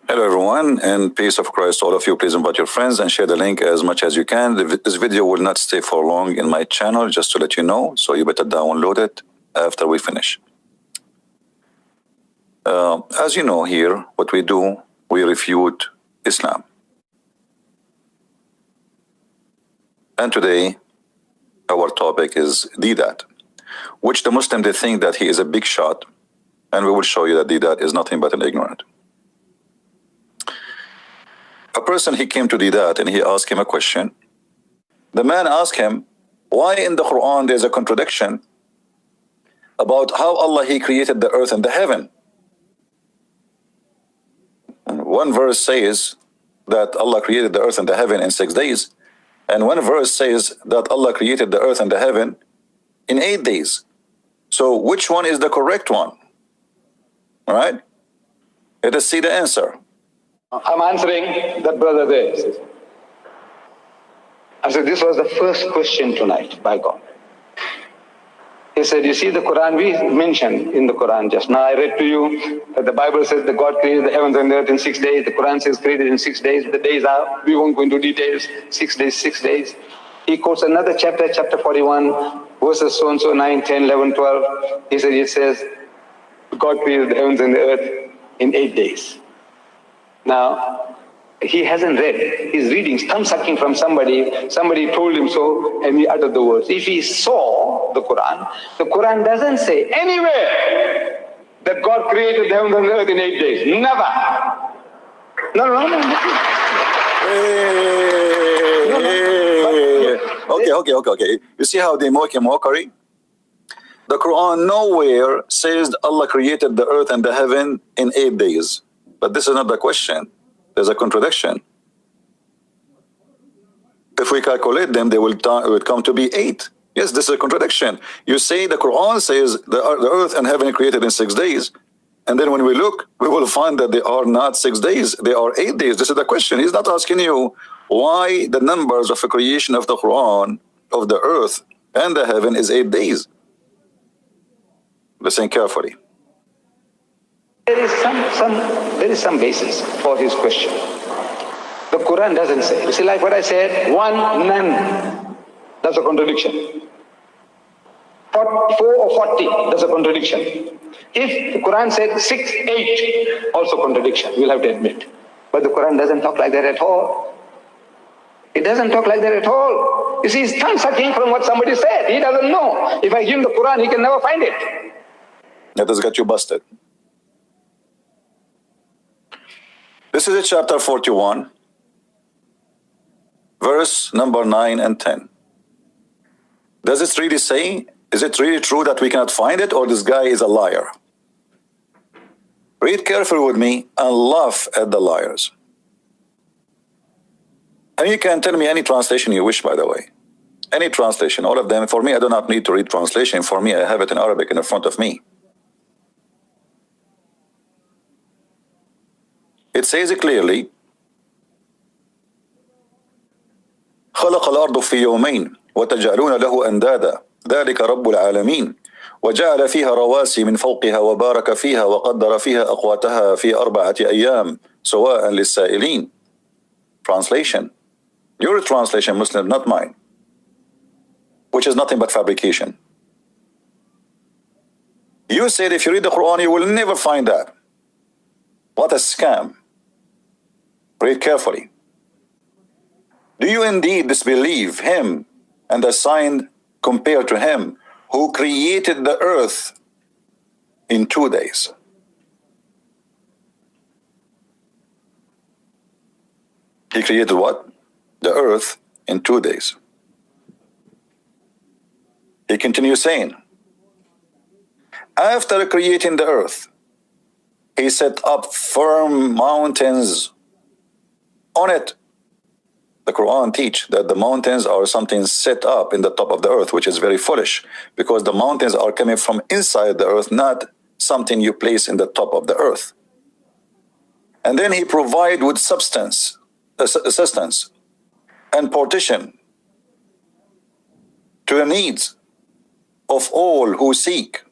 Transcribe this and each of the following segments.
Hello everyone, and peace of Christ to all of you. Please invite your friends and share the link as much as you can. This video will not stay for long in my channel, just to let you know, so you better download it after we finish. As you know here, what we do, we refute Islam. And today, our topic is Debat, which the Muslim, they think that he is a big shot, and we will show you that Debat is nothing but an ignorant. A person, he came to Debat and he asked him a question. The man asked him, why in the Quran there's a contradiction about how Allah, he created the earth and the heaven. One verse says that Allah created the earth and the heaven in 6 days. And one verse says that Allah created the earth and the heaven in 8 days. So which one is the correct one? All right? Let us see the answer. I'm answering that brother there. I said, this was the first question tonight by God. He said, you see the Quran, we mentioned in the Quran just now, I read to you that the Bible says that God created the heavens and the earth in 6 days. The Quran says created in 6 days. The days are, we won't go into details, 6 days, 6 days. He quotes another chapter, chapter 41, verses so and so, 9, 10, 11, 12. He said, it says, God created the heavens and the earth in 8 days. Now, he hasn't read. He's reading, thumb-sucking from somebody. Somebody told him so, and he uttered the words. If he saw the Quran doesn't say anywhere that God created the heavens and the earth in 8 days. Never. No. Okay. You see how they make a mockery? The Quran nowhere says Allah created the earth and the heaven in 8 days. But this is not the question. There's a contradiction. If we calculate them, they will come to be 8. Yes, this is a contradiction. You say the Quran says the earth and heaven created in 6 days, and then when we look, we will find that they are not 6 days, they are 8 days. This is the question. He's not asking you why the numbers of the creation of the Quran, of the earth and the heaven, is 8 days. Listen carefully. There is some basis for his question. The Quran doesn't say. You see, like what I said, 1, none. That's a contradiction. 4 or 40, that's a contradiction. If the Quran said 6, 8, also contradiction, we'll have to admit. But the Quran doesn't talk like that at all. It doesn't talk like that at all. You see, he's thumb-sucking from what somebody said. He doesn't know. If I give him the Quran, he can never find it. That has got you busted. This is chapter 41, verse number 9 and 10. Does it really say, is it really true that we cannot find it, or this guy is a liar? Read carefully with me and laugh at the liars. And you can tell me any translation you wish, by the way. Any translation, all of them. For me, I do not need to read translation. For me, I have it in Arabic in the front of me. It says it clearly, خلق الأرض في يومين وتجعلون له أندادا ذلك رب العالمين وجعل فيها رواسي من فوقها وبارك فيها وقدر فيها أقواتها في 4 أيام سواء للسائلين. Translation. Your translation, Muslim, not mine, which is nothing but fabrication. You said if you read the Quran, you will never find that. What a scam. Read carefully. Do you indeed disbelieve him and the sign compared to him who created the earth in 2 days? He created what? The earth in 2 days. He continues saying, after creating the earth, he set up firm mountains on it. The Quran teach that the mountains are something set up in the top of the earth, which is very foolish, because the mountains are coming from inside the earth, not something you place in the top of the earth. And then he provide with substance, assistance, and partition to the needs of all who seek.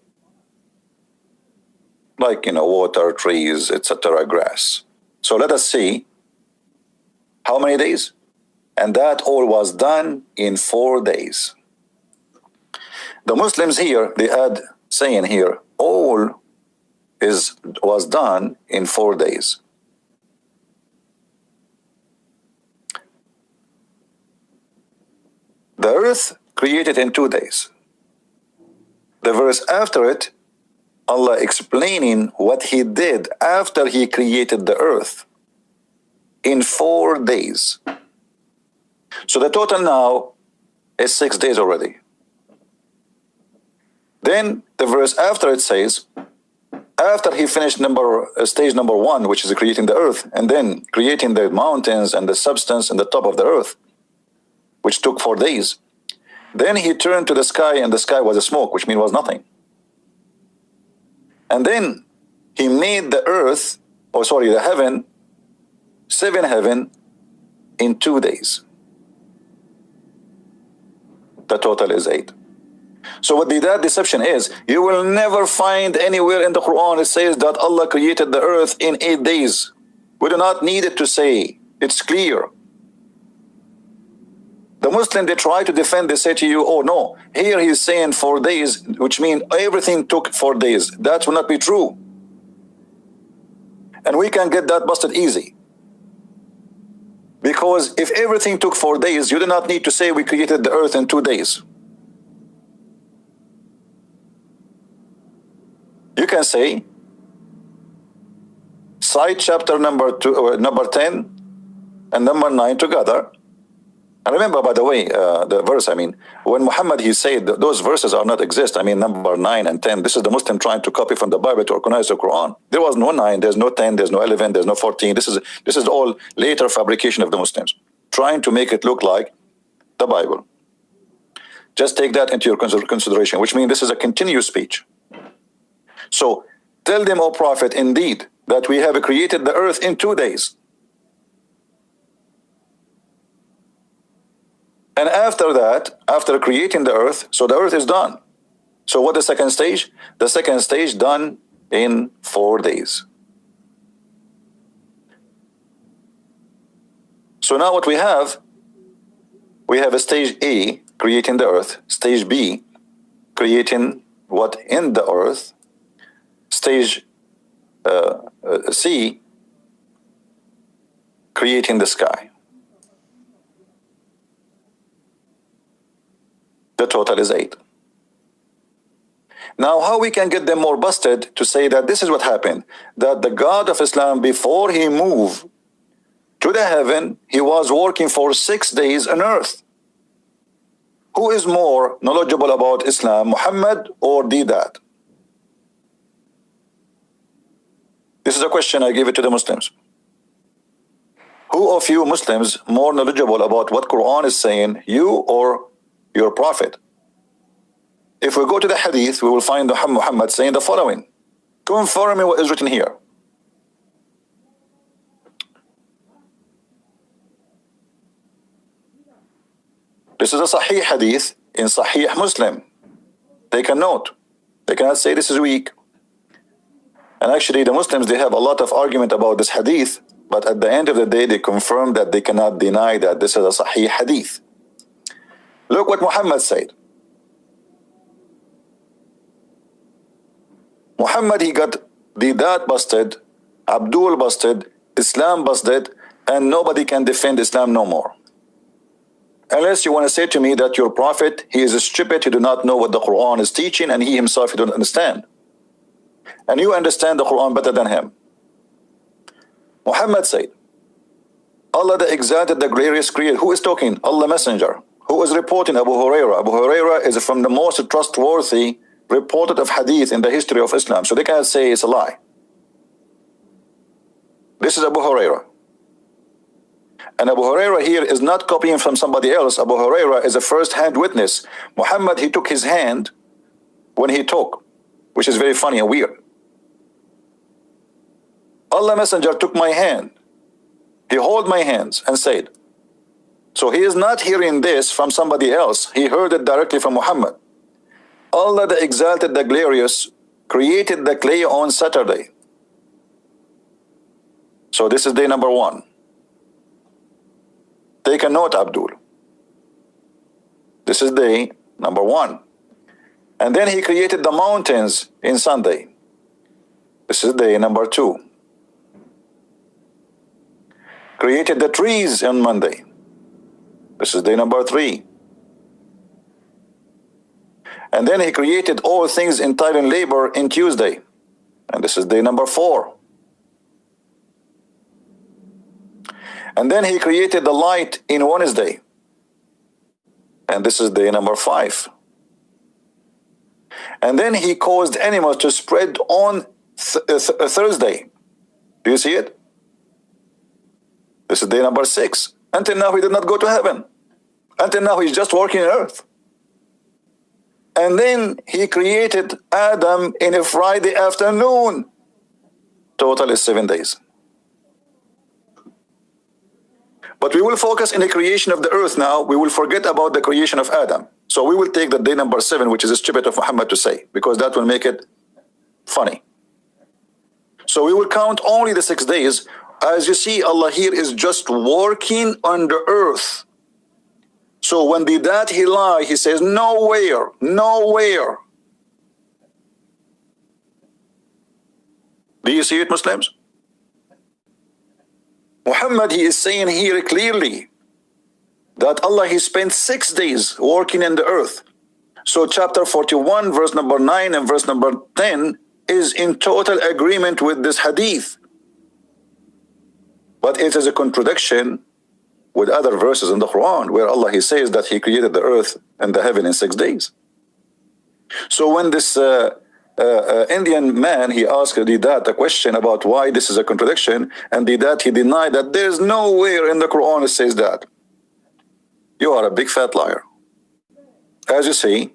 like, water, trees, etc., grass. So let us see how many days? And that all was done in 4 days. The Muslims here, they add saying here, all was done in 4 days. The earth created in 2 days. The verse after it, Allah explaining what he did after he created the earth in 4 days. So the total now is 6 days already. Then the verse after it says, after he finished stage number 1, which is creating the earth, and then creating the mountains and the substance and the top of the earth, which took 4 days, then he turned to the sky, and the sky was a smoke, which means was nothing. And then he made the earth, the heaven, 7 heaven in 2 days. The total is 8. So what that deception is, you will never find anywhere in the Quran it says that Allah created the earth in 8 days. We do not need it to say. It's clear. The Muslim, they try to defend, they say to you, oh no, here he's saying 4 days, which means everything took 4 days. That will not be true. And we can get that busted easy. Because if everything took 4 days, you do not need to say we created the earth in 2 days. You can say, cite chapter number 10 and number 9 together. And remember, by the way, the verse, when Muhammad, he said those verses are not exist. Number 9 and 10, this is the Muslim trying to copy from the Bible to organize the Quran. There was no 9, there's no 10, there's no 11, there's no 14. This is all later fabrication of the Muslims, trying to make it look like the Bible. Just take that into your consideration, which means this is a continuous speech. So tell them, O Prophet, indeed, that we have created the earth in 2 days. And after that, after creating the earth, so the earth is done. So what the second stage? The second stage done in 4 days. So now what we have a stage A, creating the earth, stage B, creating what in the earth, stage C, creating the sky. The total is 8. Now, how we can get them more busted to say that this is what happened, that the God of Islam, before he moved to the heaven, he was working for 6 days on earth. Who is more knowledgeable about Islam, Muhammad or Debat? This is a question I give it to the Muslims. Who of you Muslims more knowledgeable about what Quran is saying, you or your prophet? If we go to the hadith, we will find Muhammad saying the following, confirming what is written here. This is a Sahih hadith in Sahih Muslim. Take a note. They cannot say this is weak. And actually the Muslims, they have a lot of argument about this hadith, but at the end of the day, they confirm that they cannot deny that this is a Sahih hadith. Look what Muhammad said. Muhammad, he got Debat busted, Abdul busted, Islam busted, and nobody can defend Islam no more. Unless you want to say to me that your prophet, he is stupid, he do not know what the Quran is teaching, and he himself, he don't understand. And you understand the Quran better than him. Muhammad said, Allah the Exalted, the Glorious Creator. Who is talking? Allah Messenger. Who is reporting? Abu Huraira. Abu Huraira is from the most trustworthy reported of hadith in the history of Islam. So they cannot say it's a lie. This is Abu Huraira. And Abu Huraira here is not copying from somebody else. Abu Huraira is a first-hand witness. Muhammad, he took his hand when he talked, which is very funny and weird. Allah Messenger took my hand. He held my hands and said. So he is not hearing this from somebody else. He heard it directly from Muhammad. Allah the Exalted, the Glorious created the clay on Saturday. So this is day number 1. Take a note, Abdul. This is day number 1. And then he created the mountains in Sunday. This is day number 2. Created the trees on Monday. This is day number 3. And then he created all things entire in labor in Tuesday. And this is day number 4. And then he created the light in Wednesday. And this is day number 5. And then he caused animals to spread on Thursday. Do you see it? This is day number 6. Until now he did not go to heaven. Until now he's just walking on earth. And then he created Adam in a Friday afternoon. Total is 7 days. But we will focus in the creation of the earth now. We will forget about the creation of Adam. So we will take the day number 7, which is stupid of Muhammad to say, because that will make it funny. So we will count only the 6 days. As you see, Allah here is just working on the earth. So when that he lie, he says, nowhere, nowhere. Do you see it, Muslims? Muhammad, he is saying here clearly that Allah, he spent 6 days working in the earth. So chapter 41, verse number 9 and verse number 10 is in total agreement with this hadith. But it is a contradiction with other verses in the Quran where Allah, he says that he created the earth and the heaven in 6 days. So when this Indian man, he asked Debat a question about why this is a contradiction, and Debat, he denied that there is nowhere in the Quran it says that. You are a big fat liar. As you see,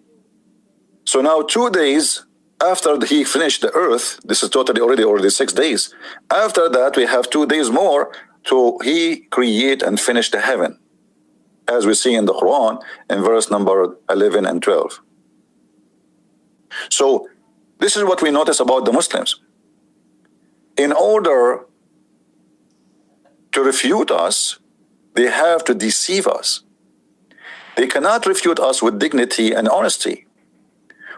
so now 2 days after he finished the earth, this is totally already 6 days. After that, we have 2 days more to he create and finish the heaven, as we see in the Quran in verse number 11 and 12. So this is what we notice about the Muslims. In order to refute us, they have to deceive us. They cannot refute us with dignity and honesty.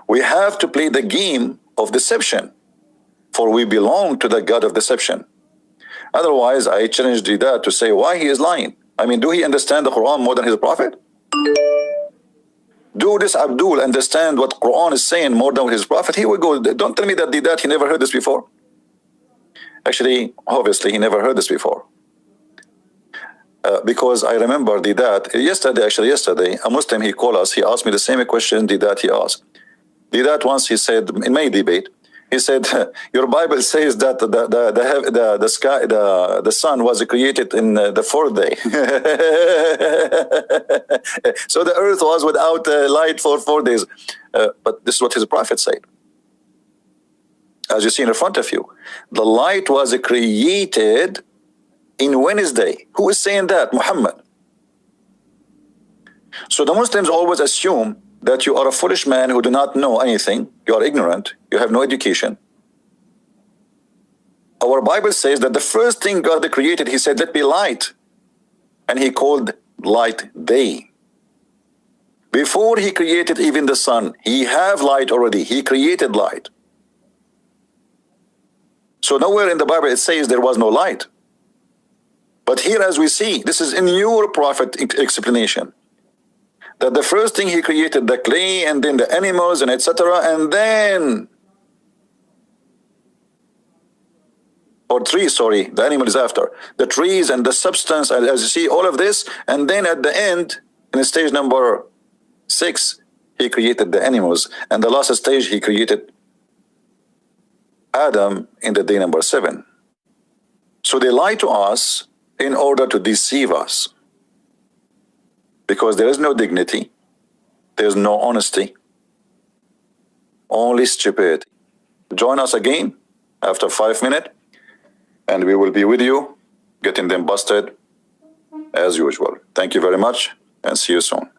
We have to play the game of deception, for we belong to the God of deception. Otherwise, I challenge Debat to say why he is lying. I mean, do he understand the Quran more than his prophet? Do this Abdul understand what Quran is saying more than his prophet? Here we go. Don't tell me that Debat, he never heard this before. Actually, obviously, he never heard this before. Because I remember Debat, yesterday, a Muslim, he called us, he asked me the same question Debat he asked. Debat once, he said, in my debate, he said, your Bible says that the sun was created in the 4th day. So the earth was without light for 4 days. But this is what his prophet said. As you see in front of you, the light was created in Wednesday. Who is saying that? Muhammad. So the Muslims always assume that you are a foolish man who do not know anything. You are ignorant. You have no education. Our Bible says that the first thing God created, he said, let be light. And he called light day. Before he created even the sun, he have light already. He created light. So nowhere in the Bible it says there was no light. But here, as we see, this is in your prophet explanation, that the first thing he created the clay and then the animals and etc. and then, or trees, sorry, the animal is after, the trees and the substance, as you see, all of this, and then at the end, in stage number 6, he created the animals, and the last stage he created Adam in the day number 7. So they lie to us in order to deceive us, because there is no dignity, there's no honesty, only stupidity. Join us again after 5 minutes, and we will be with you, getting them busted as usual. Thank you very much, and see you soon.